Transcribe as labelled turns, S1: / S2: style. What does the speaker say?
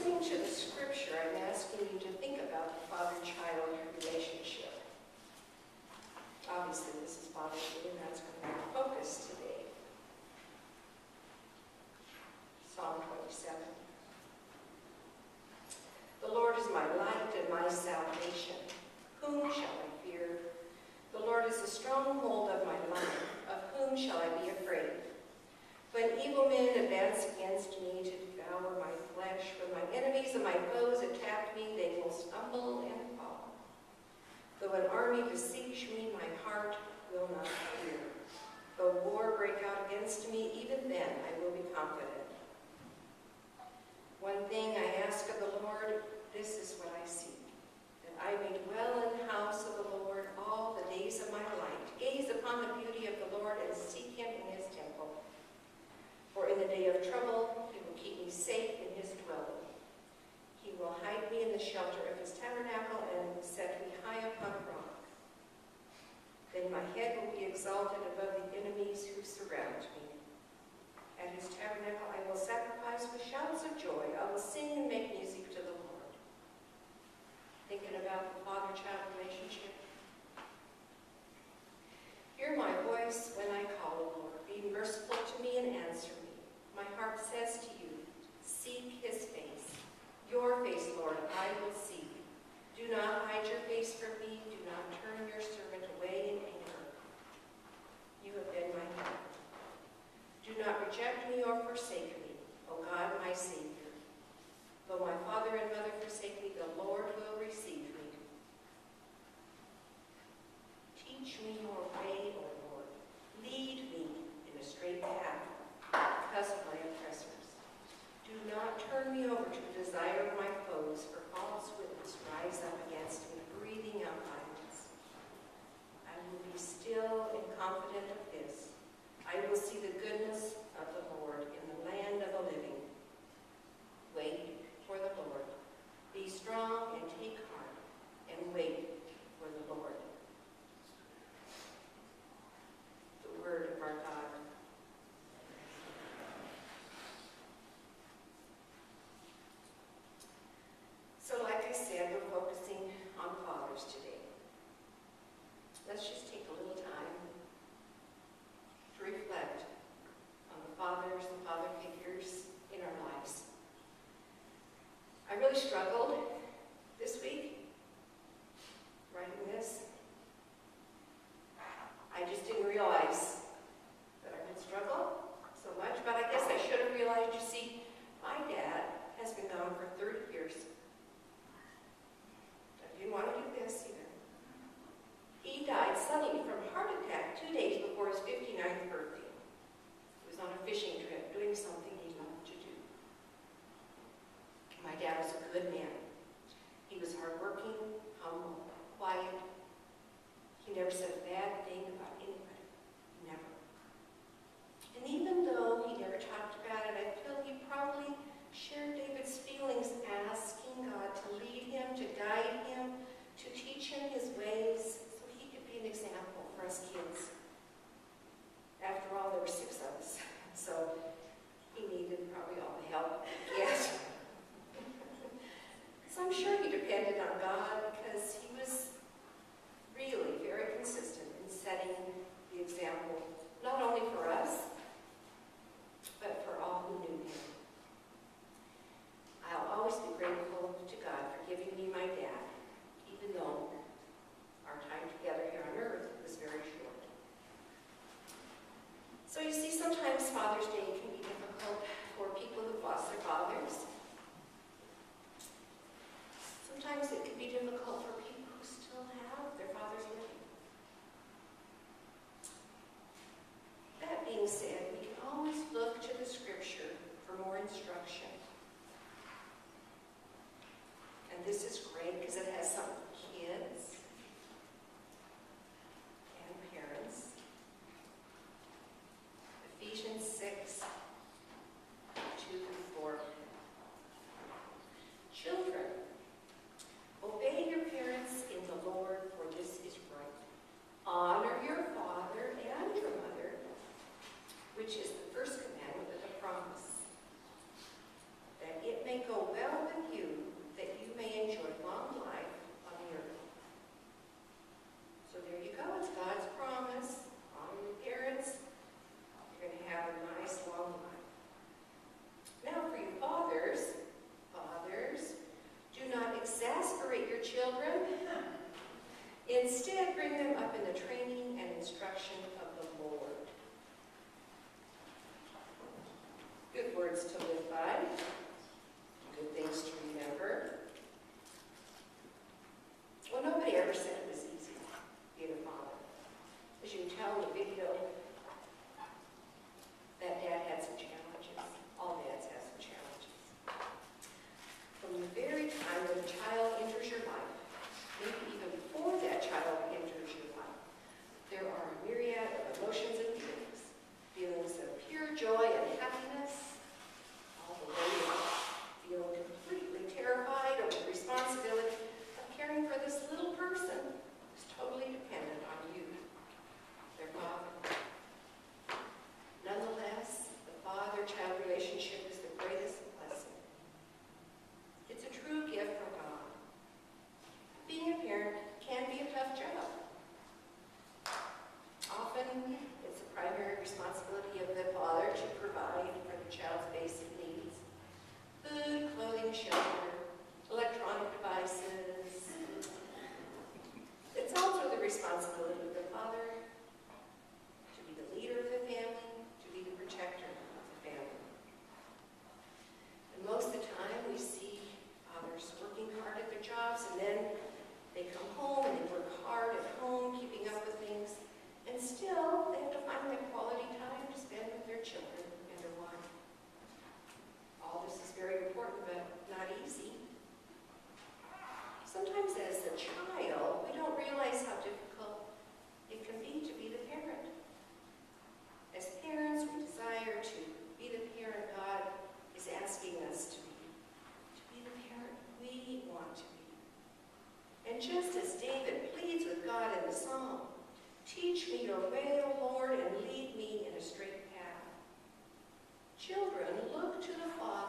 S1: listening to the scripture, I'm asking you to think about the father-child relationship. Obviously, this is Father's Day, and that's going to be our focus today. Psalm 27. The Lord is my light and my salvation. Whom shall I fear? The Lord is the stronghold of my life. Of whom shall I be afraid? When evil men advance against me to devour my flesh, when my enemies and my foes attack me, they will stumble and fall. Though an army besiege me, my heart will not fear. Though war break out against me, even then I will be confident. One thing I ask of the Lord, this is what I seek, that I may dwell in the house of the Lord all the days of my life, gaze upon the beauty of the Lord and seek him in his temple. For in the day of trouble, he will keep me safe in his dwelling. He will hide me in the shelter of his tabernacle and set me high upon a rock. Then my head will be exalted above the enemies who surround me. At his tabernacle I will sacrifice with shouts of joy. I will sing and make music to the Lord. Thinking about the father-child relationship? Hear my voice when I call, O Lord. Be merciful to me and answer me. My heart says to you, seek his face. Your face, Lord, I will seek. Do not hide your face from me. Do not turn your servant away in anger. You have been my help. Do not reject me or forsake me, O God, my Savior. Though my father and mother forsake me, the Lord will receive me. Teach me your way, O Lord. Lead me in a straight path because of my oppressors. Do not turn me over to the desire of my foes, for false witnesses rise up against me, breathing out violence. I will be still and confident of this. I will see the goodness of the Lord in the land of the living. Wait for the Lord. Be strong and take heart, and wait for the Lord. The word of our God. So like I said, we're focusing on fathers today. Let's just take a little time to reflect on the fathers and father figures in our lives. I really struggled this week writing this. I just didn't realize that I would struggle so much, but I guess I should have realized, you see, my dad has been gone for 30 years. I didn't want to do this either. He died suddenly from a heart attack 2 days before his 59th birthday. He was on a fishing trip doing something he loved to do. My dad was a good man. He was hardworking, humble, quiet. He never said a bad thing about anybody. Never. And even though he never talked about it, I feel he probably shared David's feelings, asking God to lead him, to guide him, to teach him his ways, so he could be an example for us kids. After all, there were 6 of us, so he needed probably all the help he could get. So I'm sure he depended on God, because he was really very consistent in setting the example, not only for us, but for all who knew him. I'll always be grateful to God for giving me my dad, even though our time together here on earth was very short. So you see, sometimes Father's Day can be difficult for people who've lost their fathers. Sometimes it can be difficult for people who still have their fathers living. That being said, we can always look to the scripture for more instruction. And this is great because it has some kids and parents. Ephesians 6, 2-4. Children, obey your parents in the Lord, for this is right. Honor your father and your mother, which is the first commandment with a promise, that it may go well with children. Instead, bring them up in the training and instruction of the Lord. Good words to live by. Good things to remember. Well, nobody ever said it was easy being a father. As you can tell in the video, that dad had some challenges. All dads have some challenges. From the very time that a child enters your life, maybe even before that child enters your life, there are a myriad of emotions and feelings. Feelings of pure joy and happiness, all the way up, feeling completely terrified of the responsibility of caring for this little person who's totally dependent on you, their father. Nonetheless, the father-child relationship is the greatest blessing. It's a true gift from God. Being a parent can be a tough job. Often, it's the primary responsibility of the father to provide for the child's basic needs. Food, clothing, shelter, electronic devices. It's also the responsibility of the father to be the leader of the family, to be the protector of the family. And most of the time, we see fathers working hard at their jobs, and then they come home and they work hard at home, keeping up with things, and still they have to find that quality time to spend with their children and their wife. All this is very important, but not easy. Sometimes as a child, we don't realize how difficult it can be to be the parent. As parents, we desire to be the parent God is asking us to be the parent we want to be. And just as David pleads with God in the psalm, teach me your way, O Lord, and lead me in a straight path. Children look to the Father